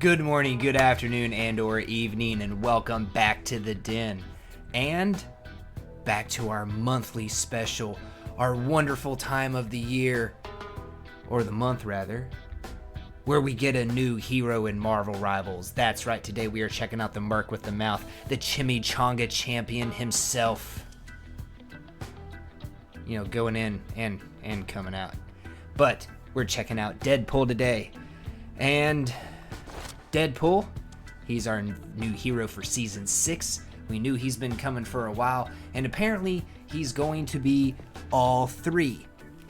Good morning, good afternoon, and or evening, and welcome back to the den. And back to our monthly special, our wonderful time of the year, or the month rather, where we get a new hero in Marvel Rivals. That's right, today we are checking out the Merc with the Mouth, the Chimichanga champion himself. You know, going in and coming out. But we're checking out Deadpool today. And Deadpool, he's our new hero for Season 6. We knew he's been coming for a while, and apparently he's going to be all three.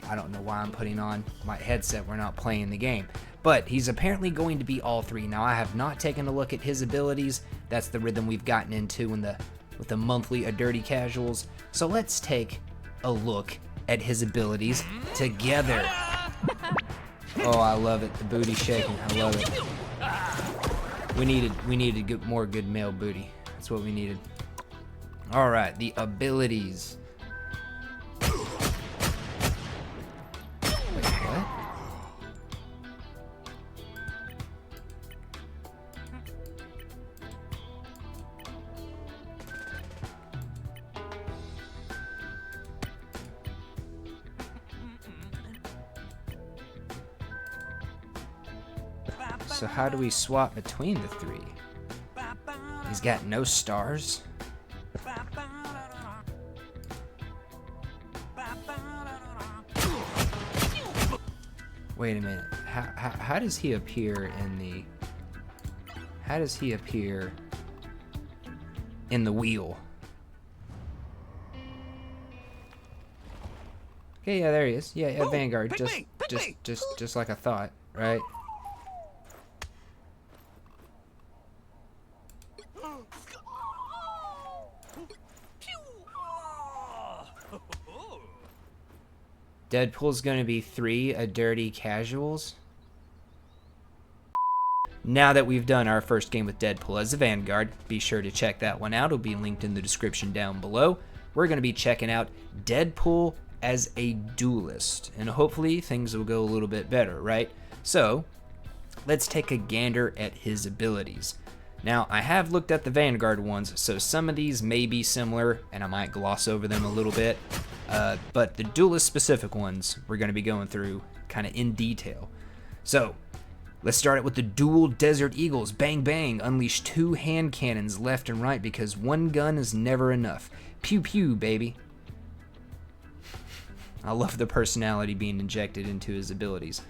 I don't know why I'm putting on my headset, we're not playing the game. But he's apparently going to be all three. Now, I have not taken a look at his abilities. That's the rhythm we've gotten into with the monthly Dirty Casuals. So let's take a look at his abilities together. Oh, I love it. The booty shaking. I love it. We needed more good male booty. That's what we needed. All right, the abilities. Wait, what? So how do we swap between the three? He's got no stars? Wait a minute. How does he appear in the... How does he appear in the wheel? Okay, yeah, there he is. Yeah, Vanguard. Just like I thought, right? Deadpool's gonna be 3 Dirty Casuals. Now that we've done our first game with Deadpool as a Vanguard, be sure to check that one out. It'll be linked in the description down below. We're gonna be checking out Deadpool as a Duelist, and hopefully things will go a little bit better, right? So, let's take a gander at his abilities. Now, I have looked at the Vanguard ones, so some of these may be similar, and I might gloss over them a little bit. But the Duelist specific ones, we're going to be going through kind of in detail. So, let's start it with the Dual Desert Eagles. Bang, bang. Unleash 2 hand cannons left and right because 1 gun is never enough. Pew, pew, baby. I love the personality being injected into his abilities.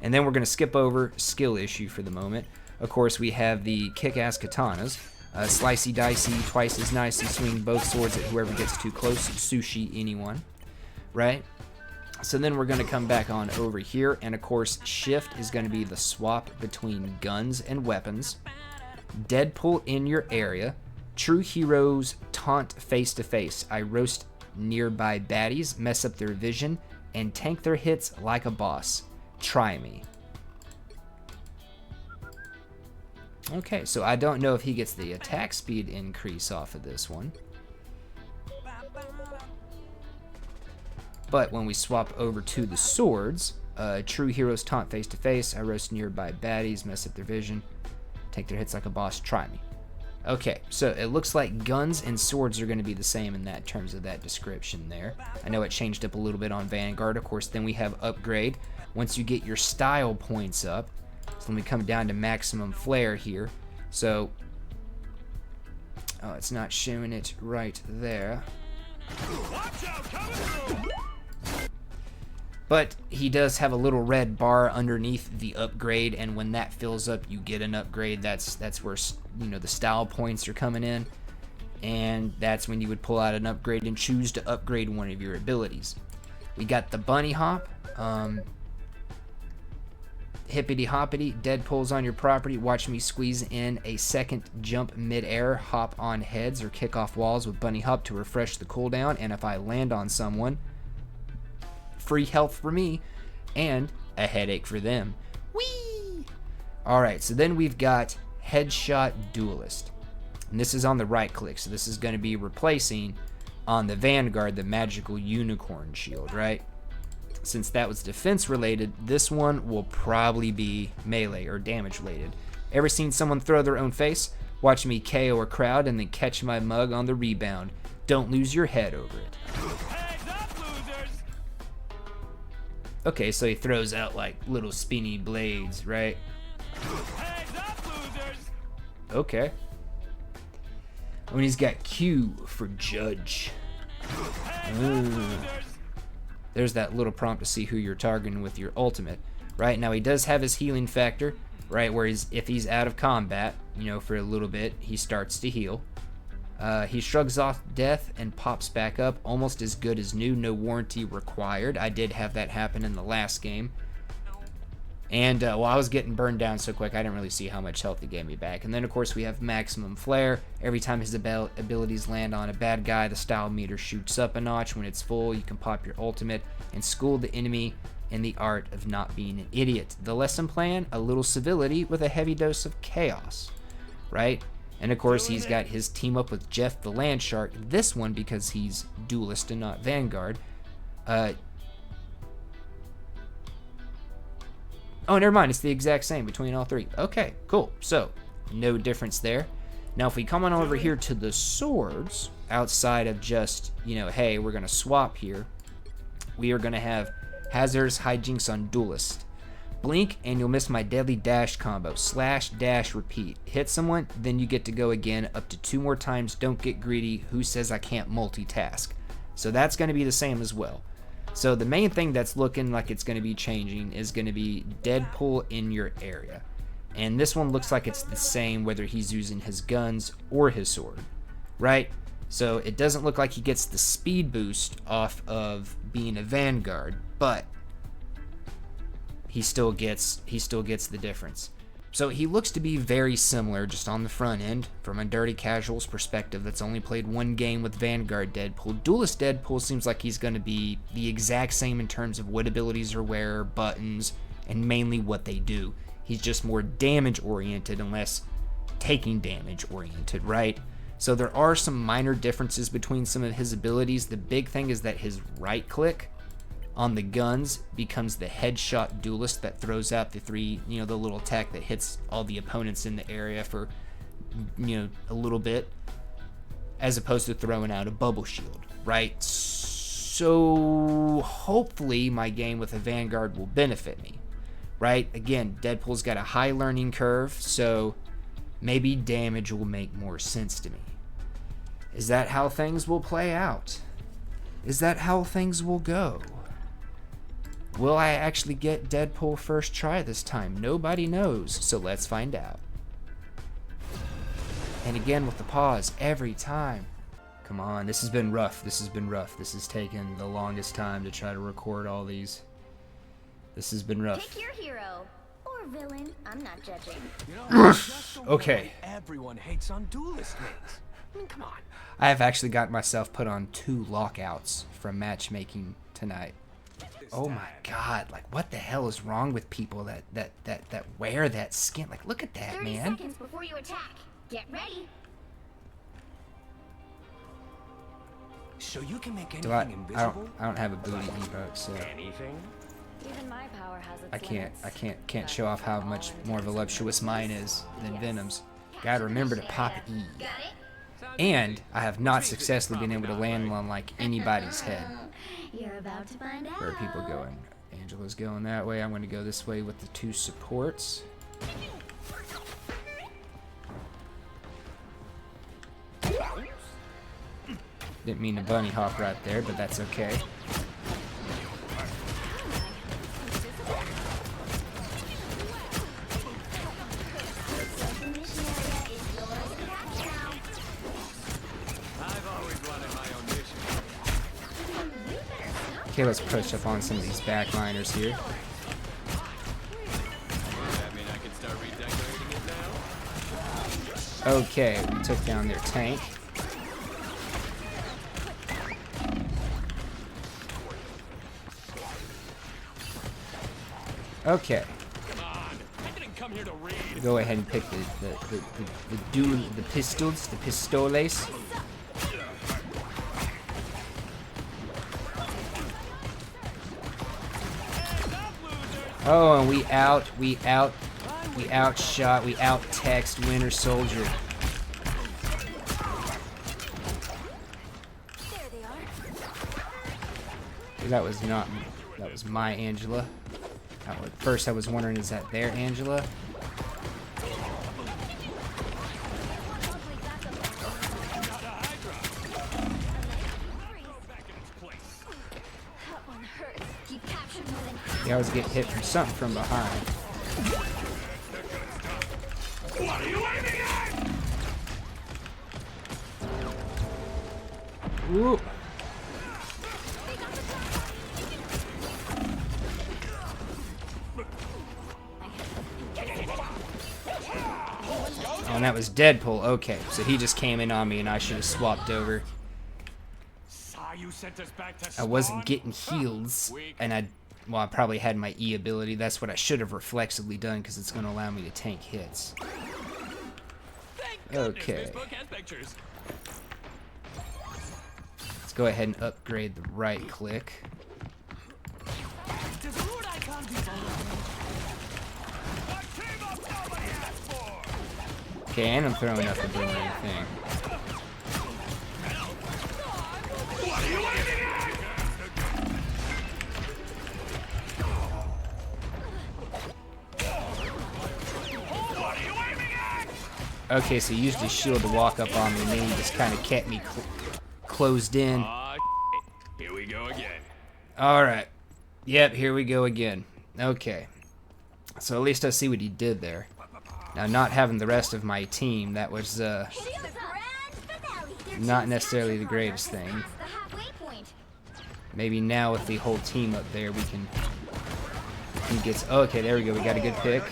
And then we're going to skip over skill issue for the moment. Of course, we have the kick-ass katanas. Slicey dicey, twice as nice, and swing both swords at whoever gets too close. Sushi anyone, right? So then we're going to come back on over here, and of course, shift is going to be the swap between guns and weapons. Deadpool in your area. True heroes taunt face to face. I roast nearby baddies, mess up their vision, and tank their hits like a boss. Try me. Okay, so I don't know if he gets the attack speed increase off of this one. But when we swap over to the swords, true heroes taunt face to face. I roast nearby baddies, mess up their vision, take their hits like a boss, try me. Okay, so it looks like guns and swords are going to be the same in that terms of that description there. I know it changed up a little bit on Vanguard. Of course, then we have upgrade. Once you get your style points up, so let me come down to maximum flare here. So, oh, it's not showing it right there. But he does have a little red bar underneath the upgrade, and when that fills up, you get an upgrade. That's where, you know, the style points are coming in, and that's when you would pull out an upgrade and choose to upgrade one of your abilities. We got the bunny hop. Hippity hoppity, Deadpool's on your property. Watch me squeeze in a second jump mid-air, hop on heads or kick off walls with bunny hop to refresh the cooldown. And if I land on someone, free health for me and a headache for them. Whee! Alright, so then we've got Headshot Duelist. And this is on the right click, so this is going to be replacing on the Vanguard the magical unicorn shield, right? Since that was defense related, this one will probably be melee or damage related. Ever seen someone throw their own face? Watch me KO a crowd and then catch my mug on the rebound. Don't lose your head over it. Okay, so he throws out like little spinny blades, right? Okay. When he's got Q for judge. Ooh. There's that little prompt to see who you're targeting with your ultimate. Right, now he does have his healing factor, right, where if he's out of combat, you know, for a little bit, he starts to heal. He shrugs off death and pops back up, almost as good as new, no warranty required. I did have that happen in the last game. And, well, I was getting burned down so quick, I didn't really see how much health he gave me back. And then, of course, we have Maximum Flare. Every time his abilities land on a bad guy, the style meter shoots up a notch. When it's full, you can pop your ultimate and school the enemy in the art of not being an idiot. The lesson plan, a little civility with a heavy dose of chaos, right? And, of course, he's got his team up with Jeff the Land Shark. This one, because he's Duelist and not Vanguard, oh, never mind. It's the exact same between all three. Okay, cool. So, no difference there. Now, if we come on over here to the swords, outside of just, you know, hey, we're going to swap here, we are going to have Hazardous Hijinks on Duelist. Blink, and you'll miss my deadly dash combo. Slash, dash, repeat. Hit someone, then you get to go again up to 2 more times. Don't get greedy. Who says I can't multitask? So that's going to be the same as well. So the main thing that's looking like it's going to be changing is going to be Deadpool in your area. And this one looks like it's the same whether he's using his guns or his sword, right? So it doesn't look like he gets the speed boost off of being a Vanguard, but he still gets the difference. So he looks to be very similar just on the front end from a Dirty Casual's perspective that's only played one game with Vanguard Deadpool. Duelist Deadpool seems like he's going to be the exact same in terms of what abilities are where, buttons, and mainly what they do. He's just more damage oriented and less taking damage oriented, right? So there are some minor differences between some of his abilities. The big thing is that his right click on the guns becomes the headshot Duelist that throws out the three, you know, the little tech that hits all the opponents in the area for, you know, a little bit, as opposed to throwing out a bubble shield, right? So hopefully my game with a Vanguard will benefit me, right? Again, Deadpool's got a high learning curve, so maybe damage will make more sense to me. Is that how things will play out? Is that how things will go? Will I actually get Deadpool first try this time? Nobody knows, so let's find out. And again with the pause every time. Come on, this has been rough. This has been rough. This has taken the longest time to try to record all these. This has been rough. Pick your hero or villain. I'm not judging. You know, Okay. Everyone hates on Duelist mates. I mean, come on. I have actually got myself put on 2 lockouts from matchmaking tonight. Oh my god, like what the hell is wrong with people that wear that skin? Like look at that, 30 man. seconds before you attack. Get ready. So you can make anything Do I invisible? don't have a booty emote, so Anything? Even my power has its I can't show off how much more voluptuous mine is than Venom's. Gotta remember to pop E. Got it? And I have not successfully been able to land on like anybody's head. You're about to find out. Where are people going? Angela's going that way. I'm going to go this way with the 2 supports. Didn't mean to bunny hop right there, but that's okay. Okay, let's push up on some of these backliners here. Okay, we took down their tank. Okay. Go ahead and pick the pistoles. Oh, and we out. We outshot, we out-text Winter Soldier. That was not, that was my Angela. At first I was wondering, is that their Angela? Yeah, I was getting hit from something from behind. What are you aiming at? Ooh. Oh, and that was Deadpool. Okay, so he just came in on me and I should have swapped over. I wasn't getting heals, and I probably had my E ability. That's what I should have reflexively done because it's going to allow me to tank hits. Okay. Let's go ahead and upgrade the right click. Okay, and I'm throwing up a boomerang thing. Okay, so he used his shield to walk up on me, and then he just kind of kept me closed in. Here we go again. Alright. Yep, here we go again. Okay. So at least I see what he did there. Now, not having the rest of my team, that was not necessarily the greatest thing. Maybe now with the whole team up there, we can get... Okay, there we go. We got a good pick.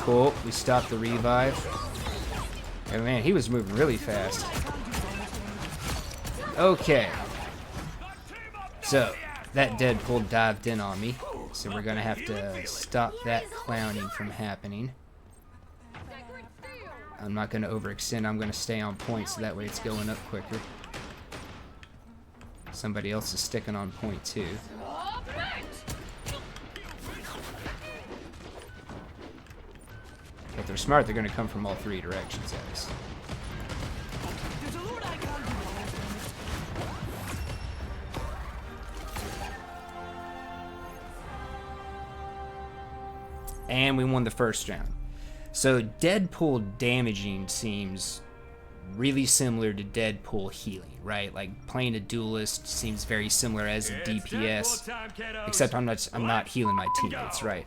Cool. We stopped the revive. Oh, man, he was moving really fast. Okay. So, that Deadpool dived in on me. So we're going to have to stop that clowning from happening. I'm not going to overextend. I'm going to stay on point so that way it's going up quicker. Somebody else is sticking on point too. If they're smart, they're going to come from all three directions at us. And we won the first round. So Deadpool damaging seems really similar to Deadpool healing, right? Like playing a Duelist seems very similar as a DPS, except I'm not healing my teammates, right?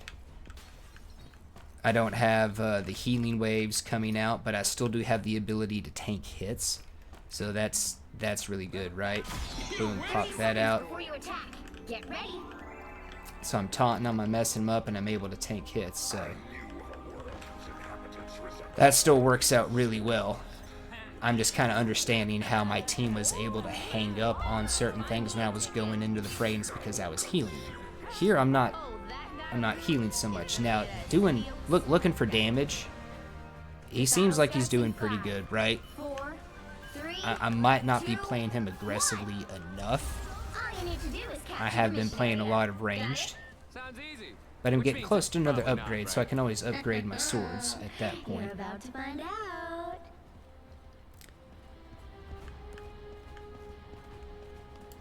I don't have the healing waves coming out, but I still do have the ability to tank hits. So that's really good, right? Boom, pop that out. Get ready. So I'm taunting them, I'm messing them up, and I'm able to tank hits, so that still works out really well. I'm just kind of understanding how my team was able to hang up on certain things when I was going into the frames because I was healing. Here I'm not healing so much. Now, looking for damage, he seems like he's doing pretty good, right? I might not be playing him aggressively enough. I have been playing a lot of ranged, but I'm getting close to another upgrade, so I can always upgrade my swords at that point. You're about to find out.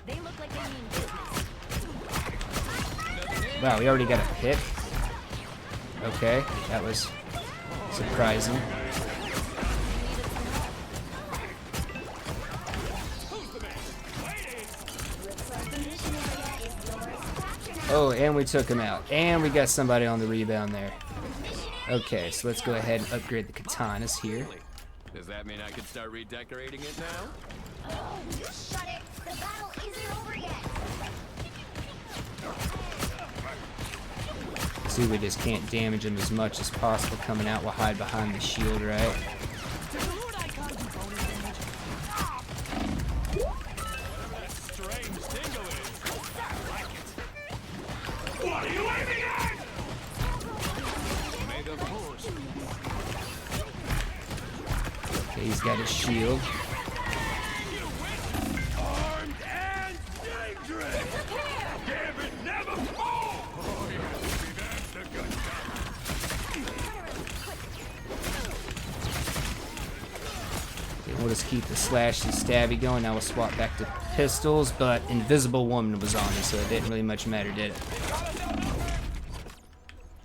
They look like they mean business. Wow, we already got a pick. Okay, that was surprising. Oh, and we took him out. And we got somebody on the rebound there. Okay, so let's go ahead and upgrade the katanas here. Does that mean I could start redecorating it now? Oh, just shut it. The battle isn't over yet. See, we just can't damage him as much as possible coming out. We'll hide behind the shield, right? What are you aiming at? Okay, he's got his shield. Armed and dangerous. Gambit never falls. Oh, yeah, that's the good stuff. keep the slashy stabby going. Now we'll swap back to pistols, but Invisible Woman was on me, so it didn't really much matter, did it?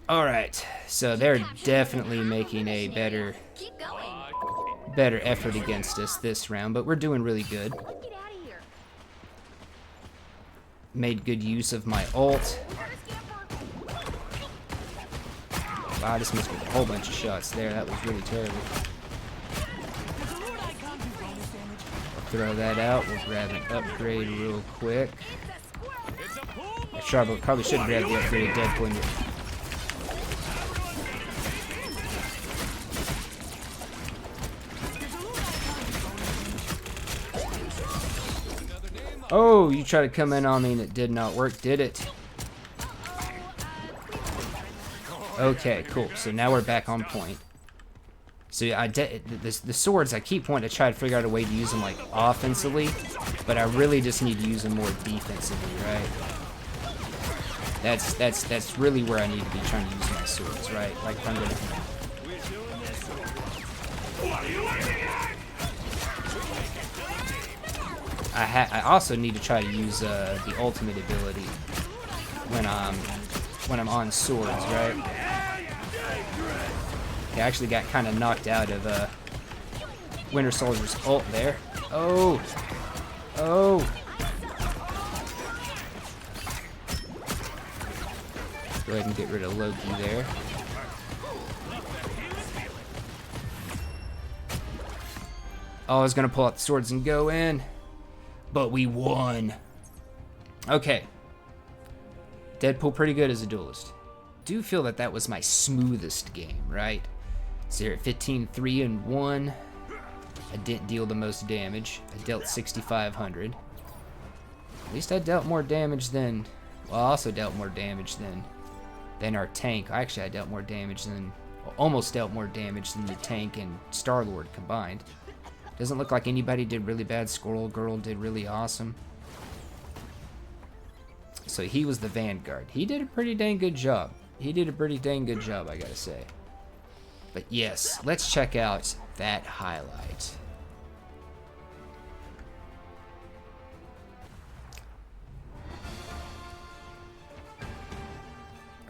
Alright, so they're definitely making a better effort against us this round, but we're doing really good. Get out of here. Made good use of my ult. Wow, I just missed with a whole bunch of shots there. That was really terrible. Throw that out. We'll grab an upgrade real quick. I probably should grab the upgraded Deadpool. Oh, you tried to come in on me and it did not work, did it? Okay, cool. So now we're back on point. So yeah, the swords, I keep wanting to try to figure out a way to use them like offensively, but I really just need to use them more defensively, right? That's really where I need to be trying to use my swords, right? Like if I'm gonna. I also need to try to use the ultimate ability when I'm on swords, right? Okay, I actually got kind of knocked out of Winter Soldier's ult there. Oh, oh. Go ahead and get rid of Loki there. Oh, I was gonna pull out the swords and go in, but we won. Okay. Deadpool pretty good as a duelist. Do feel that that was my smoothest game, right? So here at 15-3-1, I didn't deal the most damage. I dealt 6,500. At least I dealt more damage than, well, I also dealt more damage than our tank. Actually, I dealt more damage than, well, almost dealt more damage than the tank and Star-Lord combined. Doesn't look like anybody did really bad. Squirrel Girl did really awesome. So he was the Vanguard. He did a pretty dang good job. I gotta say. But yes, let's check out that highlight.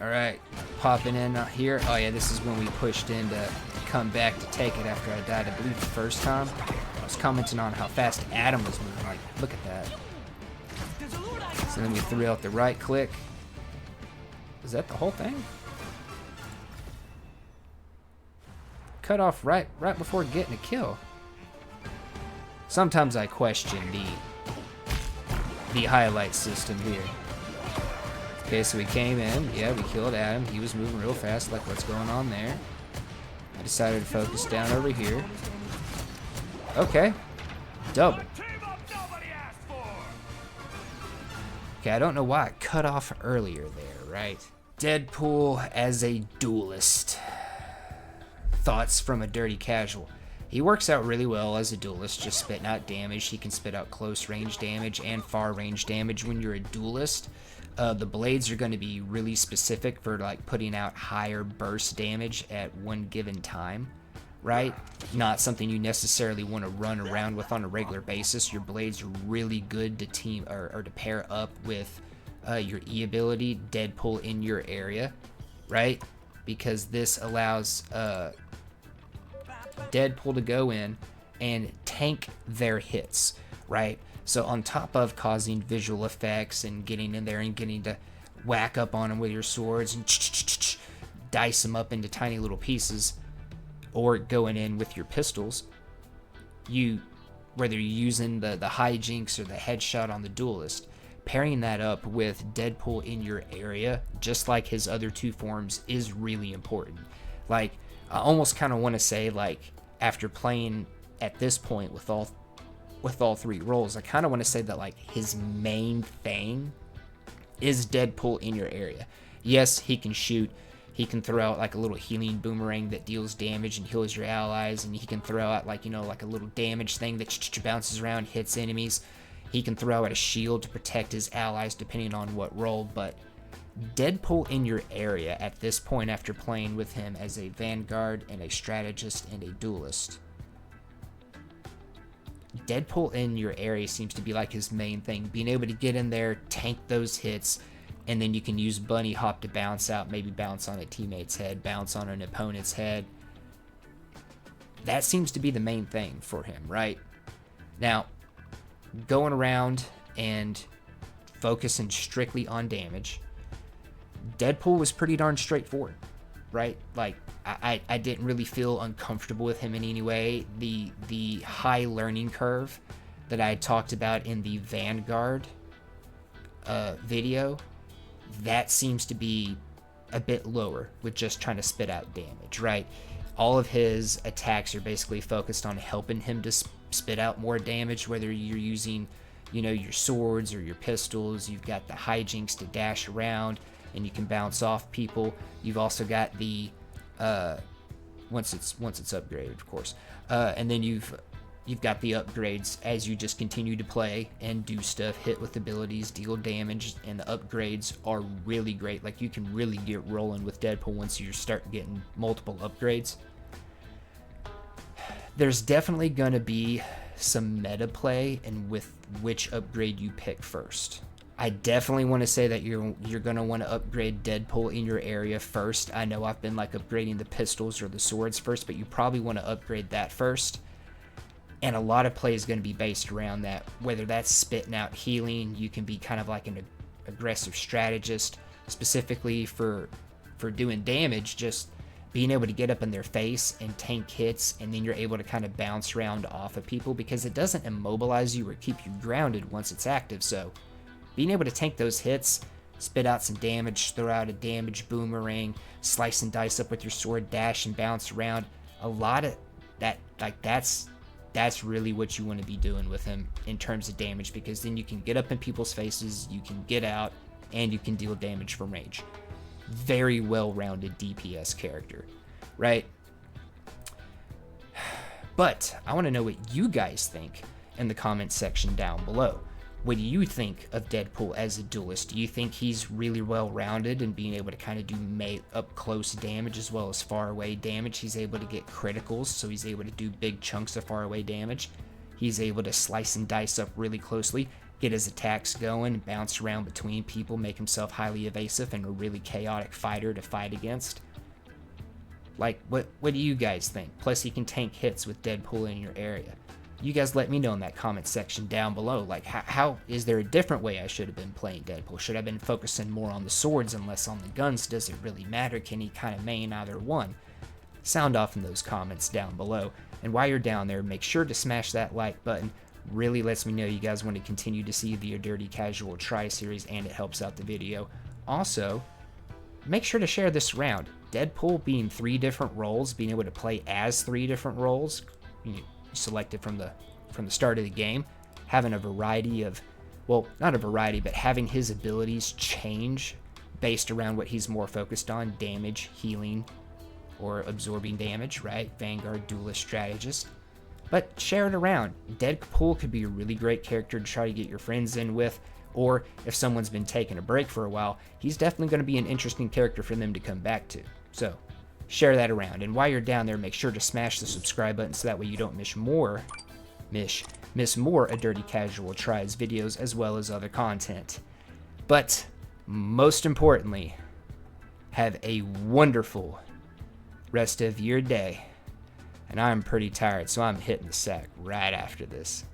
Alright, popping in here. Oh yeah, this is when we pushed in to come back to take it after I died, I believe, the first time. I was commenting on how fast Adam was moving. Like, look at that. So then we threw out the right click. Is that the whole thing? Cut off right before getting a kill. Sometimes I question the highlight system here. Okay, so we came in. Yeah, we killed Adam. He was moving real fast. Like, what's going on there? I decided to focus down over here. Okay. Double. Okay, I don't know why I cut off earlier there, right? Deadpool as a duelist. Thoughts from a dirty casual. He works out really well as a duelist, just spitting out damage. He can spit out close range damage and far range damage when you're a duelist. The blades are going to be really specific for like putting out higher burst damage at one given time, right? Not something you necessarily want to run around with on a regular basis. Your blades are really good to team or to pair up with your E ability, Deadpool in your area, right? Because this allows Deadpool to go in and tank their hits, right? So on top of causing visual effects and getting in there and getting to whack up on them with your swords and dice them up into tiny little pieces, or going in with your pistols, whether you're using the hijinks or the headshot on the duelist, pairing that up with Deadpool in your area, just like his other two forms, is really important. Like, I almost kind of want to say, like, after playing at this point with all three roles, I kind of want to say that, like, his main thing is Deadpool in your area. Yes, he can shoot. He can throw out, like, a little healing boomerang that deals damage and heals your allies, and he can throw out, like, you know, like a little damage thing that bounces around, hits enemies. He can throw out a shield to protect his allies depending on what role, but Deadpool in your area at this point, after playing with him as a Vanguard and a Strategist and a Duelist, Deadpool in your area seems to be like his main thing. Being able to get in there, tank those hits, and then you can use bunny hop to bounce out, maybe bounce on a teammate's head, bounce on an opponent's head. That seems to be the main thing for him, right? Now, going around and focusing strictly on damage, Deadpool was pretty darn straightforward, right? Like, I didn't really feel uncomfortable with him in any way. The high learning curve that I talked about in the Vanguard video, that seems to be a bit lower with just trying to spit out damage, right? All of his attacks are basically focused on helping him to spit out more damage, whether you're using, you know, your swords or your pistols. You've got the hijinks to dash around and you can bounce off people. You've also got the once it's upgraded, of course, and then you've got the upgrades as you just continue to play and do stuff, hit with abilities, deal damage, and the upgrades are really great. Like, you can really get rolling with Deadpool once you start getting multiple upgrades. There's definitely going to be some meta play in with which upgrade you pick first. I definitely want to say that you're going to want to upgrade Deadpool in your area first. I know I've been like upgrading the pistols or the swords first, but you probably want to upgrade that first. And a lot of play is going to be based around that, whether that's spitting out healing. You can be kind of like an aggressive strategist, specifically for doing damage, just being able to get up in their face and tank hits, and then you're able to kind of bounce around off of people because it doesn't immobilize you or keep you grounded once it's active. So being able to tank those hits, spit out some damage, throw out a damage boomerang, slice and dice up with your sword, dash and bounce around, a lot of that, like, that's really what you want to be doing with him in terms of damage, because then you can get up in people's faces, you can get out, and you can deal damage from range. Very well-rounded DPS character, right? But I want to know what you guys think in the comments section down below. What do you think of Deadpool as a duelist? Do you think he's really well-rounded in being able to kind of do up-close damage as well as far-away damage? He's able to get criticals, so he's able to do big chunks of far-away damage. He's able to slice and dice up really closely, get his attacks going, bounce around between people, make himself highly evasive, and a really chaotic fighter to fight against. Like, what do you guys think? Plus, he can tank hits with Deadpool in your area. You guys let me know in that comment section down below. Like, how is there a different way I should have been playing Deadpool? Should I have been focusing more on the swords and less on the guns? Does it really matter? Can he kind of main either one? Sound off in those comments down below. And while you're down there, make sure to smash that like button. Really lets me know you guys want to continue to see the Dirty Casual Try series, and it helps out the video. Also, make sure to share this around. Deadpool being 3 different roles, being able to play as 3 different roles, selected from the start of the game, having a variety of, well, not a variety, but having his abilities change based around what he's more focused on: damage, healing, or absorbing damage, right? Vanguard, Duelist, Strategist. But share it around. Deadpool could be a really great character to try to get your friends in with, or if someone's been taking a break for a while, he's definitely going to be an interesting character for them to come back to. So share that around. And while you're down there, make sure to smash the subscribe button so that way you don't miss more A Dirty Casual Tries videos as well as other content. But most importantly, have a wonderful rest of your day. And I'm pretty tired, so I'm hitting the sack right after this.